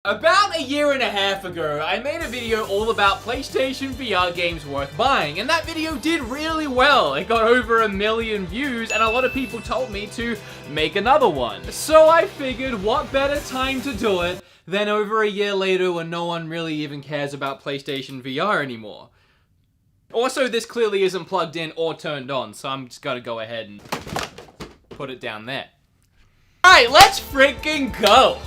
About a year and a half ago, I made a video all about PlayStation VR games worth buying, and that video did really well. It got over 1 million views, and a lot of people told me to make another one. So I figured, what better time to do it than over a year later when no one really even cares about PlayStation VR anymore. Also, this clearly isn't plugged in or turned on, so I'm just gonna go ahead and put it down there. Alright, let's freaking go!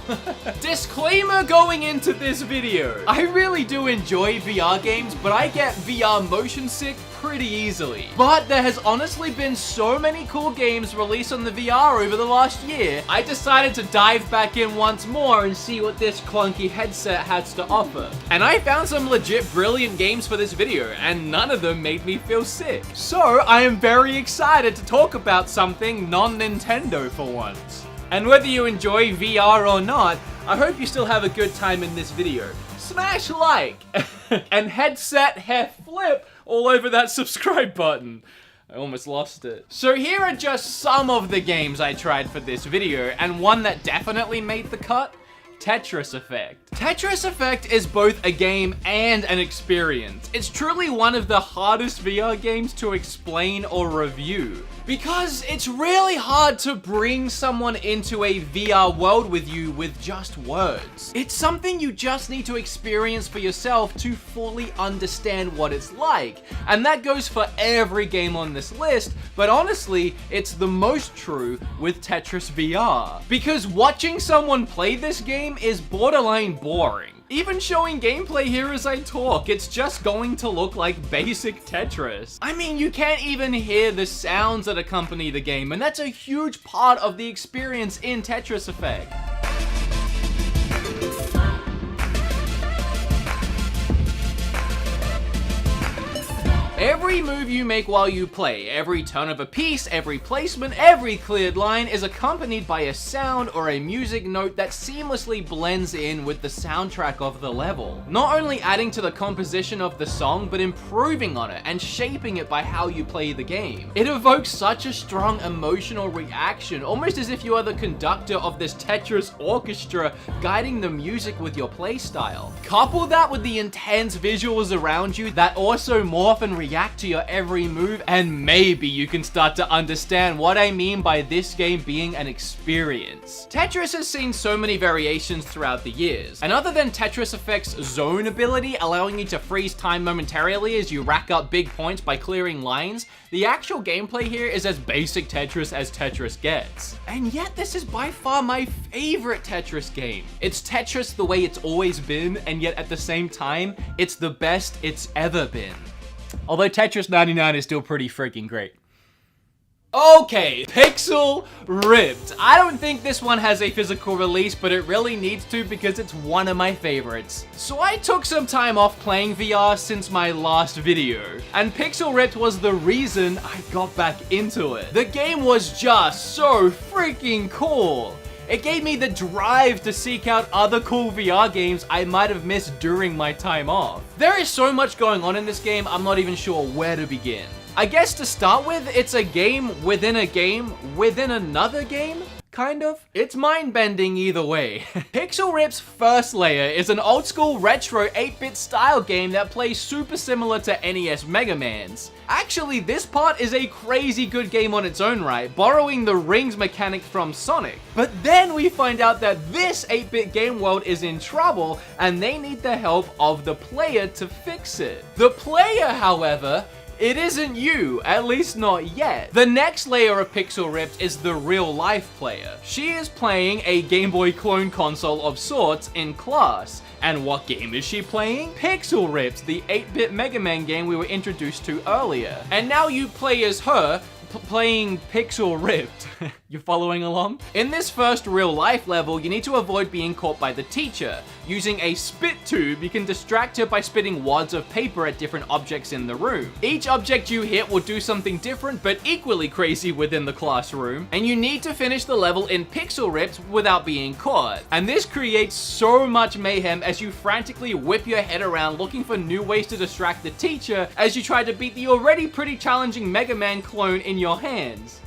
Disclaimer going into this video. I really do enjoy VR games, but I get VR motion sick pretty easily. But there has honestly been so many cool games released on the VR over the last year, I decided to dive back in once more and see what this clunky headset has to offer. And I found some legit brilliant games for this video, and none of them made me feel sick. So I am very excited to talk about something non-Nintendo for once. And whether you enjoy VR or not, I hope you still have a good time in this video. Smash like and headset hair flip all over that subscribe button. I almost lost it. So here are just some of the games I tried for this video, and one that definitely made the cut: Tetris Effect. Tetris Effect is both a game and an experience. It's truly one of the hardest VR games to explain or review, because it's really hard to bring someone into a VR world with you with just words. It's something you just need to experience for yourself to fully understand what it's like. And that goes for every game on this list, but honestly, it's the most true with Tetris VR. Because watching someone play this game is borderline boring. Even showing gameplay here as I talk, it's just going to look like basic Tetris. I mean, you can't even hear the sounds that accompany the game, and that's a huge part of the experience in Tetris Effect. Every move you make while you play, every turn of a piece, every placement, every cleared line is accompanied by a sound or a music note that seamlessly blends in with the soundtrack of the level. Not only adding to the composition of the song, but improving on it and shaping it by how you play the game. It evokes such a strong emotional reaction, almost as if you are the conductor of this Tetris orchestra guiding the music with your playstyle. Couple that with the intense visuals around you that also morph and react to your every move, and maybe you can start to understand what I mean by this game being an experience. Tetris has seen so many variations throughout the years, and other than Tetris Effect's zone ability, allowing you to freeze time momentarily as you rack up big points by clearing lines, the actual gameplay here is as basic Tetris as Tetris gets. And yet this is by far my favorite Tetris game. It's Tetris the way it's always been, and yet at the same time, it's the best it's ever been. Although Tetris 99 is still pretty freaking great. Okay, Pixel Ripped. I don't think this one has a physical release, but it really needs to because it's one of my favorites. So I took some time off playing VR since my last video, and Pixel Ripped was the reason I got back into it. The game was just so freaking cool. It gave me the drive to seek out other cool VR games I might have missed during my time off. There is so much going on in this game, I'm not even sure where to begin. I guess to start with, it's a game within another game? Kind of. It's mind-bending either way. Pixel Ripped's first layer is an old-school retro 8-bit style game that plays super similar to NES Mega Man's. Actually, this part is a crazy good game on its own right, borrowing the rings mechanic from Sonic. But then we find out that this 8-bit game world is in trouble, and they need the help of the player to fix it. The player, however, it isn't you, at least not yet. The next layer of Pixel Ripped is the real-life player. She is playing a Game Boy clone console of sorts in class. And what game is she playing? Pixel Ripped, the 8-bit Mega Man game we were introduced to earlier. And now you play as her, playing Pixel Ripped. You following along? In this first real-life level, you need to avoid being caught by the teacher. Using a spit tube, you can distract her by spitting wads of paper at different objects in the room. Each object you hit will do something different but equally crazy within the classroom, and you need to finish the level in Pixel Ripped without being caught. And this creates so much mayhem as you frantically whip your head around looking for new ways to distract the teacher as you try to beat the already pretty challenging Mega Man clone in your hands.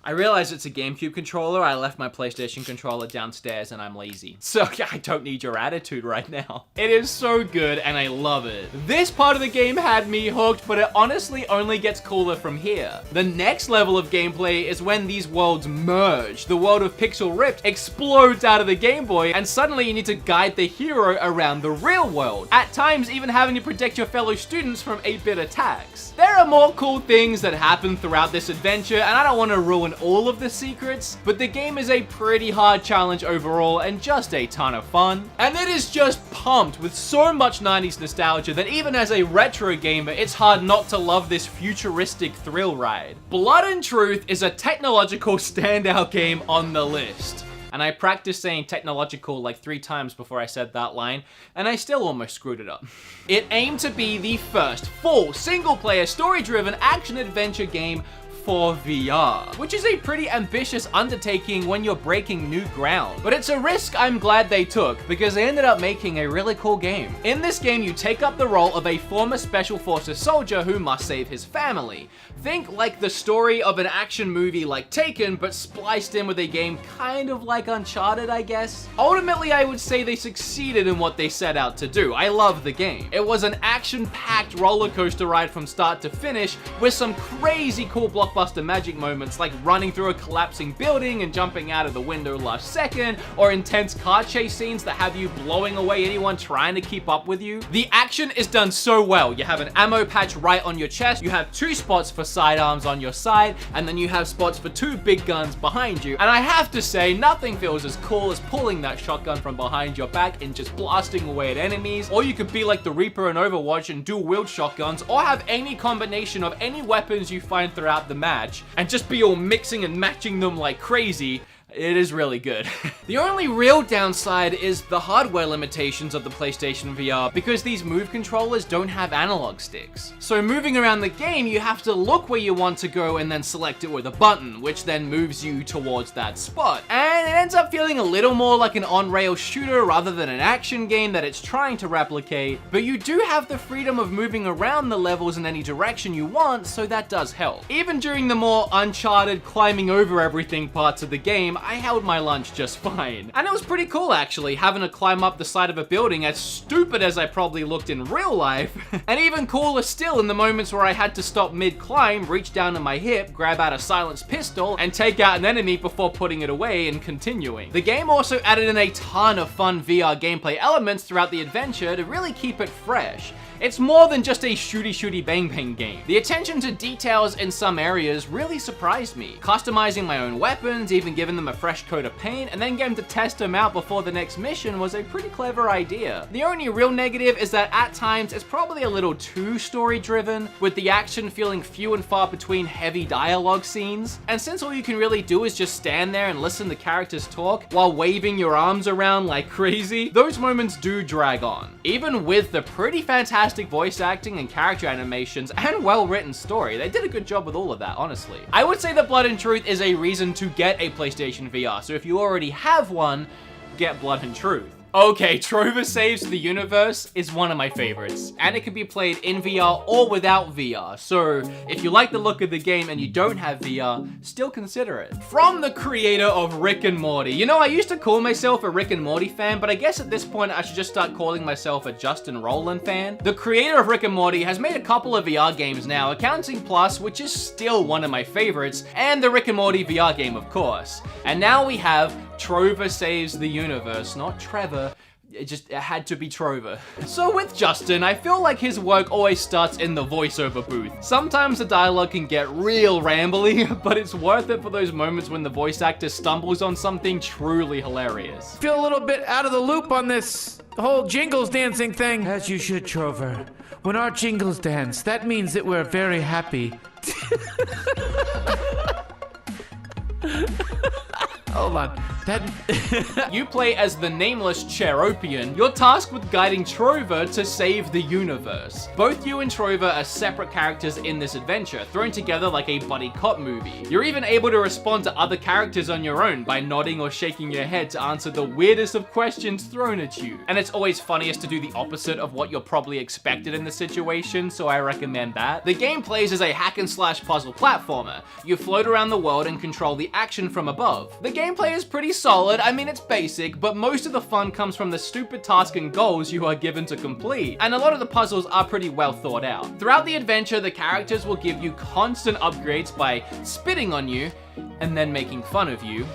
I realize it's a GameCube controller. I left my PlayStation controller downstairs and I'm lazy. So I don't need your attitude right now. It is so good and I love it. This part of the game had me hooked, but it honestly only gets cooler from here. The next level of gameplay is when these worlds merge. The world of Pixel Ripped explodes out of the Game Boy and suddenly you need to guide the hero around the real world. At times even having to protect your fellow students from 8-bit attacks. There are more cool things that happen throughout this adventure and I don't want to ruin all of the secrets, but the game is a pretty hard challenge overall and just a ton of fun. And it is just pumped with so much 90s nostalgia that even as a retro gamer, it's hard not to love this futuristic thrill ride. Blood and Truth is a technological standout game on the list. And I practiced saying technological like 3 times before I said that line, and I still almost screwed it up. It aimed to be the first full single-player story-driven action-adventure game for VR, which is a pretty ambitious undertaking when you're breaking new ground. But it's a risk I'm glad they took, because they ended up making a really cool game. In this game, you take up the role of a former Special Forces soldier who must save his family. Think like the story of an action movie like Taken, but spliced in with a game kind of like Uncharted, I guess. Ultimately, I would say they succeeded in what they set out to do. I love the game. It was an action-packed roller coaster ride from start to finish, with some crazy cool blockbuster magic moments like running through a collapsing building and jumping out of the window last second, or intense car chase scenes that have you blowing away anyone trying to keep up with you. The action is done so well. You have an ammo patch right on your chest, you have 2 spots for sidearms on your side, and then you have spots for 2 big guns behind you. And I have to say, nothing feels as cool as pulling that shotgun from behind your back and just blasting away at enemies. Or you could be like the Reaper in Overwatch and dual wield shotguns, or have any combination of any weapons you find throughout the match and just be all mixing and matching them like crazy. It is really good. The only real downside is the hardware limitations of the PlayStation VR, because these Move controllers don't have analog sticks. So moving around the game, you have to look where you want to go and then select it with a button, which then moves you towards that spot. And it ends up feeling a little more like an on-rail shooter rather than an action game that it's trying to replicate, but you do have the freedom of moving around the levels in any direction you want, so that does help. Even during the more Uncharted climbing over everything parts of the game, I held my lunch just fine. And it was pretty cool actually, having to climb up the side of a building, as stupid as I probably looked in real life. And even cooler still in the moments where I had to stop mid-climb, reach down to my hip, grab out a silenced pistol, and take out an enemy before putting it away and continuing. The game also added in a ton of fun VR gameplay elements throughout the adventure to really keep it fresh. It's more than just a shooty bang bang game. The attention to details in some areas really surprised me. Customizing my own weapons, even giving them a fresh coat of paint, and then getting to test them out before the next mission was a pretty clever idea. The only real negative is that at times it's probably a little too story driven, with the action feeling few and far between heavy dialogue scenes. And since all you can really do is just stand there and listen to characters talk while waving your arms around like crazy, those moments do drag on. Even with the pretty fantastic voice acting and character animations and well-written story, they did a good job with all of that, honestly. I would say that Blood and Truth is a reason to get a PlayStation VR, so if you already have one, get Blood and Truth. Okay, Trover Saves the Universe is one of my favorites, and it can be played in VR or without VR, so if you like the look of the game and you don't have VR, still consider it. From the creator of Rick and Morty. You know, I used to call myself a Rick and Morty fan, but I guess at this point I should just start calling myself a Justin Roiland fan. The creator of Rick and Morty has made a couple of VR games now, Accounting Plus, which is still one of my favorites, and the Rick and Morty VR game, of course. And now we have Trover Saves the Universe, not Trevor. It had to be Trover. So with Justin, I feel like his work always starts in the voiceover booth. Sometimes the dialogue can get real rambly, but it's worth it for those moments when the voice actor stumbles on something truly hilarious. Feel a little bit out of the loop on this whole jingles dancing thing. As you should, Trover. When our jingles dance, that means that we're very happy. Hold on. That... You play as the nameless Cheropian. You're tasked with guiding Trover to save the universe. Both you and Trover are separate characters in this adventure, thrown together like a buddy cop movie. You're even able to respond to other characters on your own by nodding or shaking your head to answer the weirdest of questions thrown at you. And it's always funniest to do the opposite of what you're probably expected in the situation, so I recommend that. The game plays as a hack and slash puzzle platformer. You float around the world and control the action from above. The gameplay is pretty solid. I mean, it's basic, but most of the fun comes from the stupid tasks and goals you are given to complete. And a lot of the puzzles are pretty well thought out. Throughout the adventure, the characters will give you constant upgrades by spitting on you and then making fun of you.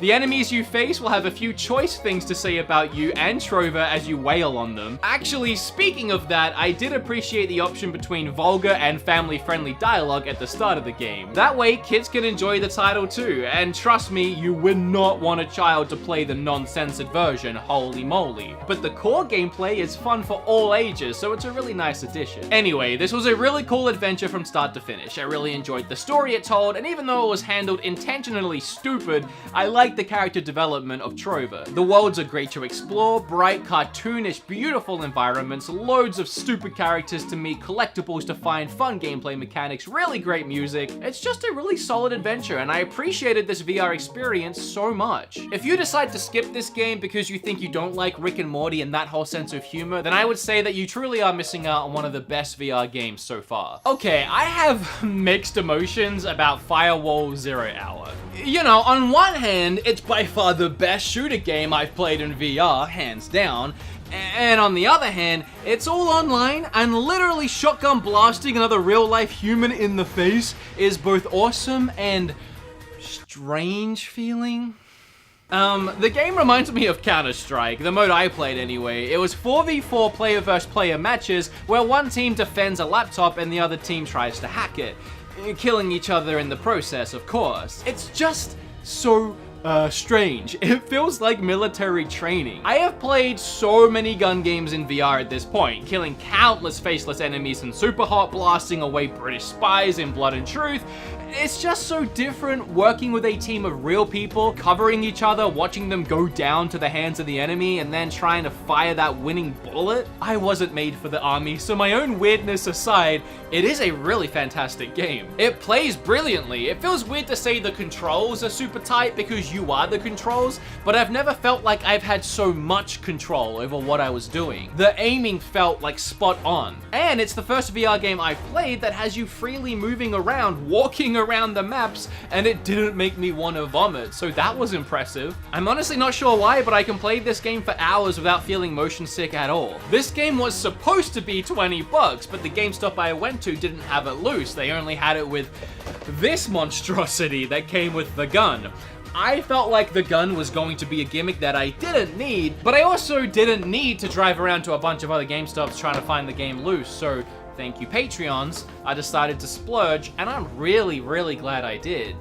The enemies you face will have a few choice things to say about you and Trover as you wail on them. Actually, speaking of that, I did appreciate the option between vulgar and family-friendly dialogue at the start of the game. That way, kids can enjoy the title too, and trust me, you would not want a child to play the non-censored version, holy moly. But the core gameplay is fun for all ages, so it's a really nice addition. Anyway, this was a really cool adventure from start to finish. I really enjoyed the story it told, and even though it was handled intentionally stupid, I liked the character development of Trover. The worlds are great to explore, bright, cartoonish, beautiful environments, loads of stupid characters to meet, collectibles to find, fun gameplay mechanics, really great music. It's just a really solid adventure, and I appreciated this VR experience so much. If you decide to skip this game because you think you don't like Rick and Morty and that whole sense of humor, then I would say that you truly are missing out on one of the best VR games so far. Okay, I have mixed emotions about Firewall 0 Hour. You know, on one hand, it's by far the best shooter game I've played in VR, hands down. And on the other hand, it's all online, and literally shotgun blasting another real-life human in the face is both awesome and strange feeling. The game reminds me of Counter-Strike, the mode I played anyway. It was 4v4 player versus player matches where one team defends a laptop and the other team tries to hack it, killing each other in the process, of course. It's just so strange. It feels like military training. I have played so many gun games in VR at this point, killing countless faceless enemies and super hot blasting away British spies in Blood and Truth. It's just so different working with a team of real people, covering each other, watching them go down to the hands of the enemy, and then trying to fire that winning bullet. I wasn't made for the army, so my own weirdness aside, it is a really fantastic game. It plays brilliantly. It feels weird to say the controls are super tight because you are the controls, but I've never felt like I've had so much control over what I was doing. The aiming felt like spot on. And it's the first VR game I've played that has you freely moving around, walking around the maps, and it didn't make me want to vomit, so that was impressive. I'm honestly not sure why, but I can play this game for hours without feeling motion sick at all. This game was supposed to be $20, but the GameStop I went to didn't have it loose. They only had it with this monstrosity that came with the gun. I felt like the gun was going to be a gimmick that I didn't need, but I also didn't need to drive around to a bunch of other GameStops trying to find the game loose, so thank you Patreons, I decided to splurge, and I'm really, really glad I did.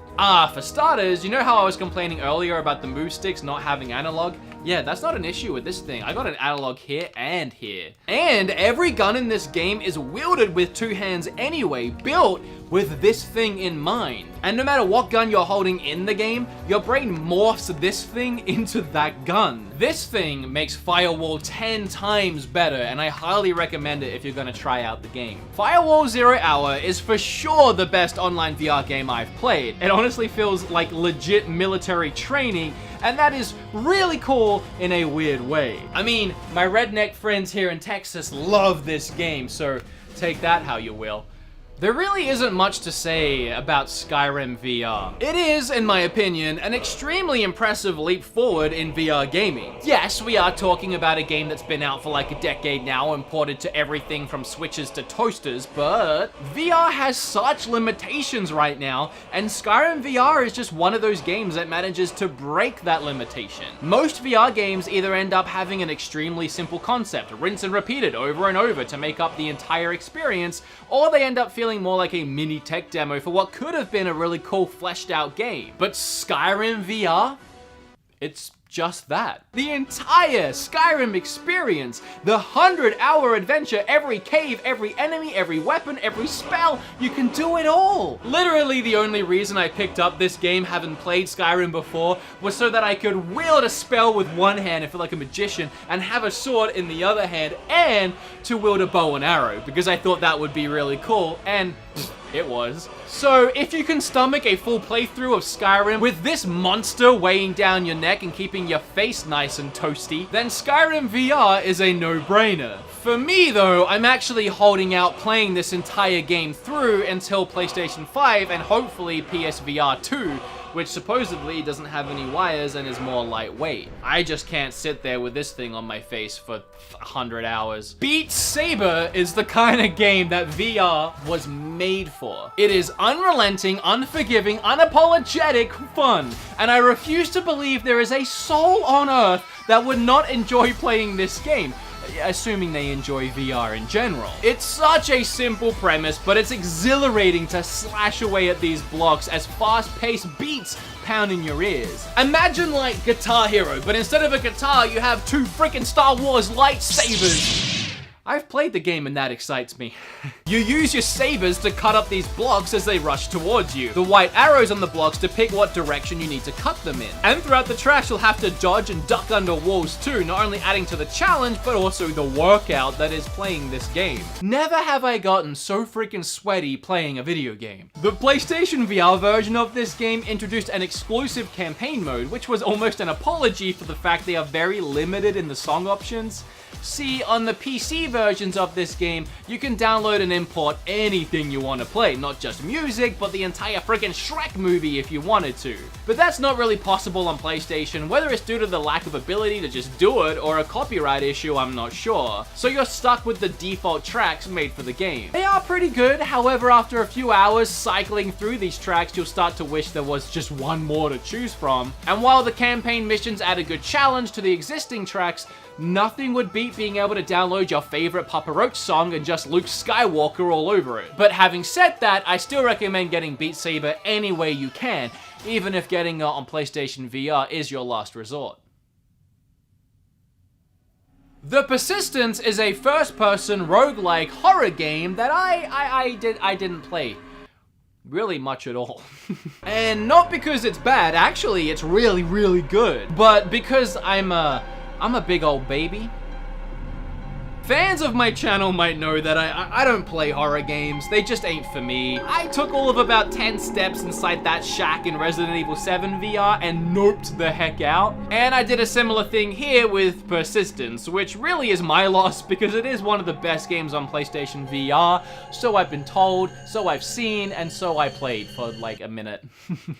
For starters, you know how I was complaining earlier about the move sticks not having analog? Yeah, that's not an issue with this thing. I got an analog here and here. And every gun in this game is wielded with two hands anyway, built with this thing in mind. And no matter what gun you're holding in the game, your brain morphs this thing into that gun. This thing makes Firewall 10 times better, and I highly recommend it if you're gonna try out the game. Firewall 0 Hour is for sure the best online VR game I've played. It honestly feels like legit military training, and that is really cool in a weird way. I mean, my redneck friends here in Texas love this game, so take that how you will. There really isn't much to say about Skyrim VR. It is, in my opinion, an extremely impressive leap forward in VR gaming. Yes, we are talking about a game that's been out for like a decade now and ported to everything from Switches to toasters, but VR has such limitations right now, and Skyrim VR is just one of those games that manages to break that limitation. Most VR games either end up having an extremely simple concept, rinse and repeat it over and over to make up the entire experience, or they end up feeling more like a mini tech demo for what could have been a really cool fleshed out game. But Skyrim VR? It's just that. The entire Skyrim experience, the 100-hour adventure, every cave, every enemy, every weapon, every spell, you can do it all. Literally the only reason I picked up this game, having played Skyrim before, was so that I could wield a spell with one hand and feel like a magician, and have a sword in the other hand, and to wield a bow and arrow, because I thought that would be really cool, and it was. So if you can stomach a full playthrough of Skyrim with this monster weighing down your neck and keeping your face nice and toasty, then Skyrim VR is a no-brainer. For me though, I'm actually holding out playing this entire game through until PlayStation 5 and hopefully PSVR 2, which supposedly doesn't have any wires and is more lightweight. I just can't sit there with this thing on my face for 100 hours. Beat Saber is the kind of game that VR was made for. It is unrelenting, unforgiving, unapologetic fun, and I refuse to believe there is a soul on Earth that would not enjoy playing this game, assuming they enjoy VR in general. It's such a simple premise, but it's exhilarating to slash away at these blocks as fast-paced beats pound in your ears. Imagine like Guitar Hero, but instead of a guitar, you have two freaking Star Wars lightsabers. I've played the game and that excites me. You use your sabers to cut up these blocks as they rush towards you. The white arrows on the blocks depict what direction you need to cut them in. And throughout the tracks, you'll have to dodge and duck under walls too, not only adding to the challenge, but also the workout that is playing this game. Never have I gotten so freaking sweaty playing a video game. The PlayStation VR version of this game introduced an exclusive campaign mode, which was almost an apology for the fact they are very limited in the song options. See, on the PC versions of this game, you can download and import anything you want to play, not just music, but the entire freaking Shrek movie if you wanted to. But that's not really possible on PlayStation, whether it's due to the lack of ability to just do it or a copyright issue, I'm not sure. So you're stuck with the default tracks made for the game. They are pretty good, however, after a few hours cycling through these tracks, you'll start to wish there was just one more to choose from. And while the campaign missions add a good challenge to the existing tracks, nothing would beat being able to download your favorite Papa Roach song and just Luke Skywalker all over it. But having said that, I still recommend getting Beat Saber any way you can, even if getting it on PlayStation VR is your last resort. The Persistence is a first-person roguelike horror game that I didn't play really much at all. And not because it's bad, actually it's really, really good, but because I'm a big old baby. Fans of my channel might know that I don't play horror games, they just ain't for me. I took all of about 10 steps inside that shack in Resident Evil 7 VR and noped the heck out. And I did a similar thing here with Persistence, which really is my loss because it is one of the best games on PlayStation VR, so I've been told, so I've seen, and so I played for like a minute.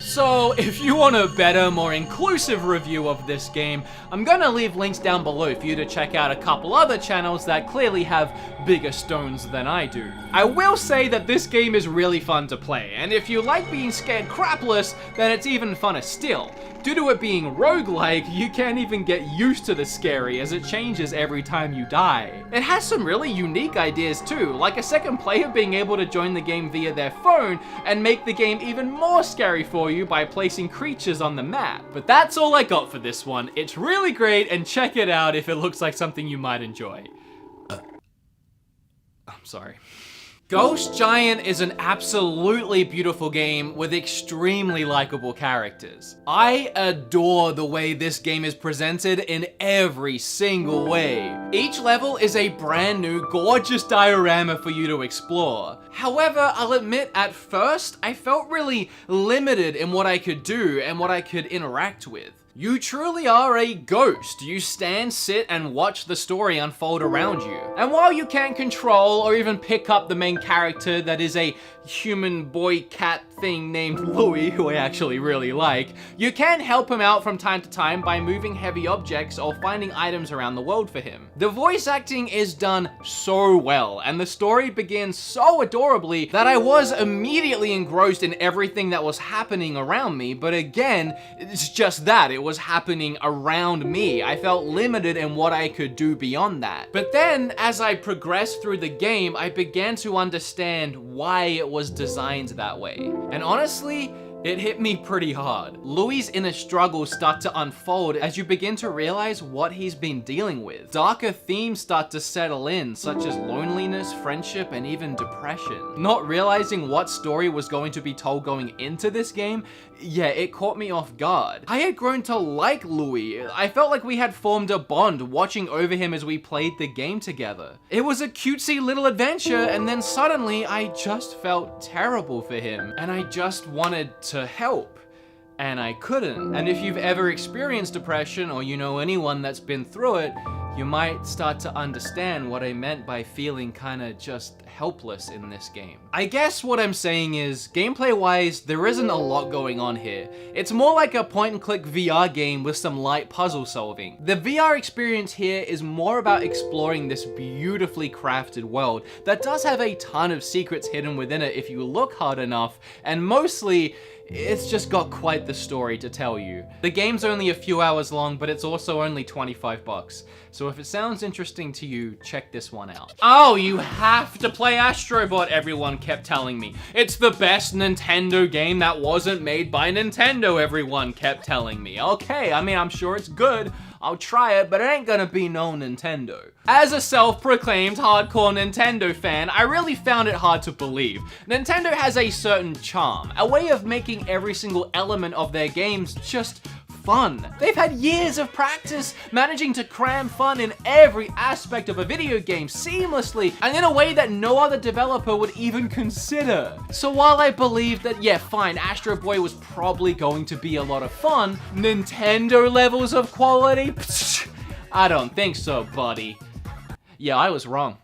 So if you want a better, more inclusive review of this game, I'm gonna leave links down below for you to check out a couple other channels that clearly have bigger stones than I do. I will say that this game is really fun to play, and if you like being scared crapless, then it's even funner still. Due to it being roguelike, you can't even get used to the scary as it changes every time you die. It has some really unique ideas too, like a second player being able to join the game via their phone and make the game even more scary for you by placing creatures on the map. But that's all I got for this one. It's really great and check it out if it looks like something you might enjoy. I'm sorry. Ghost Giant is an absolutely beautiful game with extremely likable characters. I adore the way this game is presented in every single way. Each level is a brand new, gorgeous diorama for you to explore. However, I'll admit at first, I felt really limited in what I could do and what I could interact with. You truly are a ghost. You stand, sit, and watch the story unfold around you. And while you can't control or even pick up the main character that is a human boy cat thing named Louis, who I actually really like, you can help him out from time to time by moving heavy objects or finding items around the world for him. The voice acting is done so well, and the story begins so adorably that I was immediately engrossed in everything that was happening around me, but again, it's just that. It was happening around me. I felt limited in what I could do beyond that. But then, as I progressed through the game, I began to understand why it was designed that way. And honestly, It hit me pretty hard. Louis' inner struggles start to unfold as you begin to realize what he's been dealing with. Darker themes start to settle in, such as loneliness, friendship, and even depression. Not realizing what story was going to be told going into this game, yeah, it caught me off guard. I had grown to like Louis. I felt like we had formed a bond watching over him as we played the game together. It was a cutesy little adventure, and then suddenly I just felt terrible for him, and I just wanted to help. And I couldn't. And if you've ever experienced depression, or you know anyone that's been through it, you might start to understand what I meant by feeling kinda just helpless in this game. I guess what I'm saying is, gameplay-wise, there isn't a lot going on here. It's more like a point-and-click VR game with some light puzzle solving. The VR experience here is more about exploring this beautifully crafted world that does have a ton of secrets hidden within it if you look hard enough, and mostly, it's just got quite the story to tell you. The game's only a few hours long, but it's also only 25 bucks. So if it sounds interesting to you, check this one out. Oh, you have to play Astro Bot, everyone kept telling me. It's the best Nintendo game that wasn't made by Nintendo, everyone kept telling me. Okay, I mean, I'm sure it's good. I'll try it, but it ain't gonna be no Nintendo. As a self-proclaimed hardcore Nintendo fan, I really found it hard to believe. Nintendo has a certain charm, a way of making every single element of their games just fun. They've had years of practice managing to cram fun in every aspect of a video game seamlessly and in a way that no other developer would even consider. So while I believe that, yeah, fine, Astro Boy was probably going to be a lot of fun, Nintendo levels of quality? Psh, I don't think so, buddy. Yeah, I was wrong.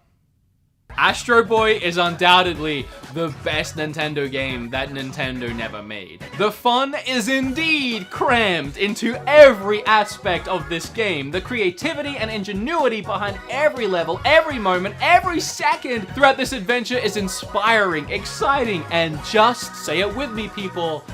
Astro Boy is undoubtedly the best Nintendo game that Nintendo never made. The fun is indeed crammed into every aspect of this game. The creativity and ingenuity behind every level, every moment, every second throughout this adventure is inspiring, exciting, and just, say it with me, people,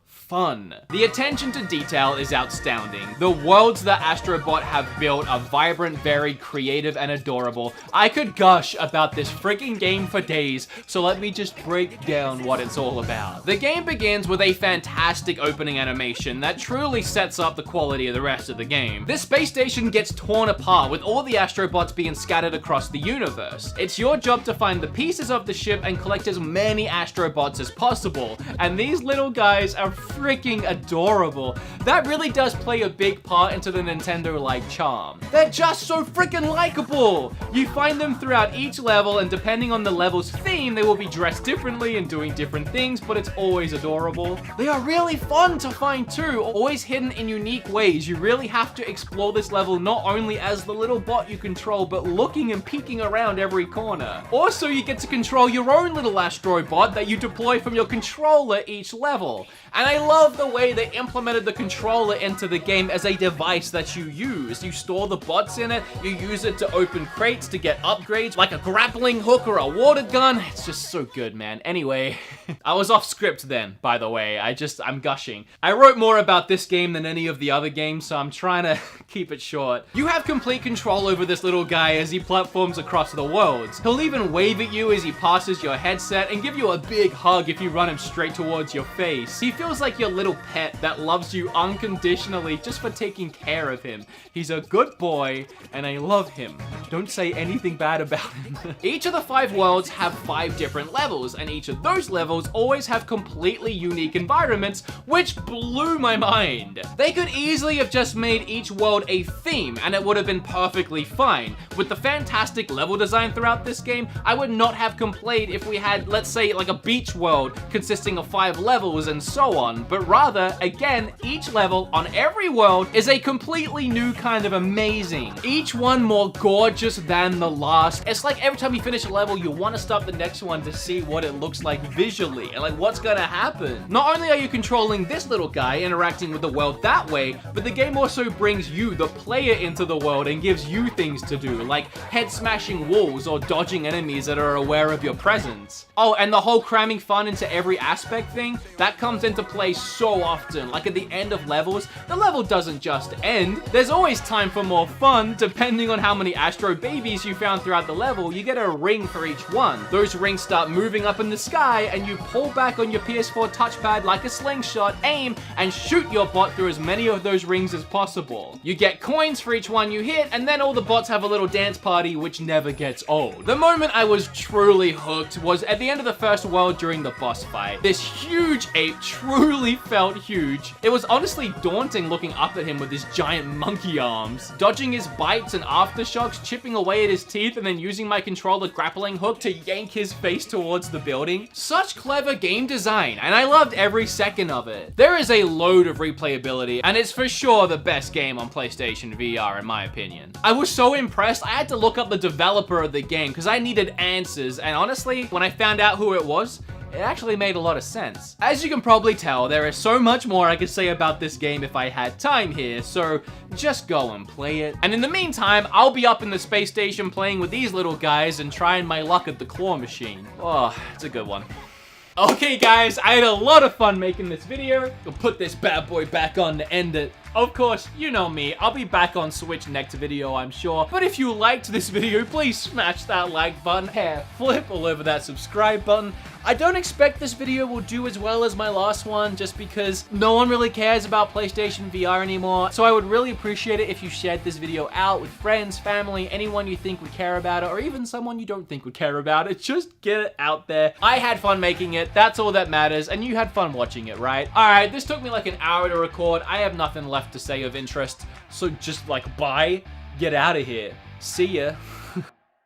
fun. The attention to detail is outstanding. The worlds that Astro Bot have built are vibrant, varied, creative, and adorable. I could gush about this freaking game for days, so let me just break down what it's all about. The game begins with a fantastic opening animation that truly sets up the quality of the rest of the game. This space station gets torn apart with all the Astro Bots being scattered across the universe. It's your job to find the pieces of the ship and collect as many Astro Bots as possible, and these little guys are freaking adorable. That really does play a big part into the Nintendo-like charm. They're just so freaking likable! You find them throughout each level, and depending on the level's theme, they will be dressed differently and doing different things, but it's always adorable. They are really fun to find too, always hidden in unique ways. You really have to explore this level not only as the little bot you control, but looking and peeking around every corner. Also, you get to control your own little Astro Bot that you deploy from your controller each level. And I love the way they implemented the controller into the game as a device that you use. You store the bots in it, you use it to open crates to get upgrades like a grappling hook or a water gun. It's just so good, man. Anyway, I was off script then, by the way. I'm gushing. I wrote more about this game than any of the other games, so I'm trying to keep it short. You have complete control over this little guy as he platforms across the worlds. He'll even wave at you as he passes your headset and give you a big hug if you run him straight towards your face. He feels like your little pet that loves you unconditionally just for taking care of him. He's a good boy, and I love him. Don't say anything bad about him. Each of the 5 worlds have 5 different levels, and each of those levels always have completely unique environments, which blew my mind. They could easily have just made each world a theme, and it would have been perfectly fine. With the fantastic level design throughout this game, I would not have complained if we had, let's say, like a beach world consisting of 5 levels and so on, but rather, again, each level on every world is a completely new kind of amazing. Each one more gorgeous than the last. It's like every time you finish a level, you want to start the next one to see what it looks like visually and like what's gonna happen. Not only are you controlling this little guy, interacting with the world that way, but the game also brings you, the player, into the world and gives you things to do, like head smashing walls or dodging enemies that are aware of your presence. Oh, and the whole cramming fun into every aspect thing, that comes into play so often. Like at the end of levels, the level doesn't just end. There's always time for more fun. Depending on how many Astro babies you found throughout the level, you get a ring for each one. Those rings start moving up in the sky, and you pull back on your PS4 touchpad like a slingshot, aim, and shoot your bot through as many of those rings as possible. You get coins for each one you hit, and then all the bots have a little dance party, which never gets old. The moment I was truly hooked was at the end of the first world during the boss fight. This huge ape truly felt huge. It was honestly daunting looking up at him with his giant monkey arms. Dodging his bites and aftershocks, chipping away at his teeth, and then using my controller grappling hook to yank his face towards the building. Such clever game design, and I loved every second of it. There is a load of replayability, and it's for sure the best game on PlayStation VR in my opinion. I was so impressed, I had to look up the developer of the game because I needed answers, and honestly, when I found out who it was, it actually made a lot of sense. As you can probably tell, there is so much more I could say about this game if I had time here, so just go and play it. And in the meantime, I'll be up in the space station playing with these little guys and trying my luck at the claw machine. Oh, it's a good one. Okay guys, I had a lot of fun making this video. I'll put this bad boy back on to end it. Of course, you know me, I'll be back on Switch next video, I'm sure. But if you liked this video, please smash that like button, hair flip all over that subscribe button. I don't expect this video will do as well as my last one, just because no one really cares about PlayStation VR anymore. So I would really appreciate it if you shared this video out with friends, family, anyone you think would care about it, or even someone you don't think would care about it. Just get it out there. I had fun making it, that's all that matters, and you had fun watching it, right? Alright, this took me like an hour to record. I have nothing left to say of interest, so just like bye, get out of here. See ya.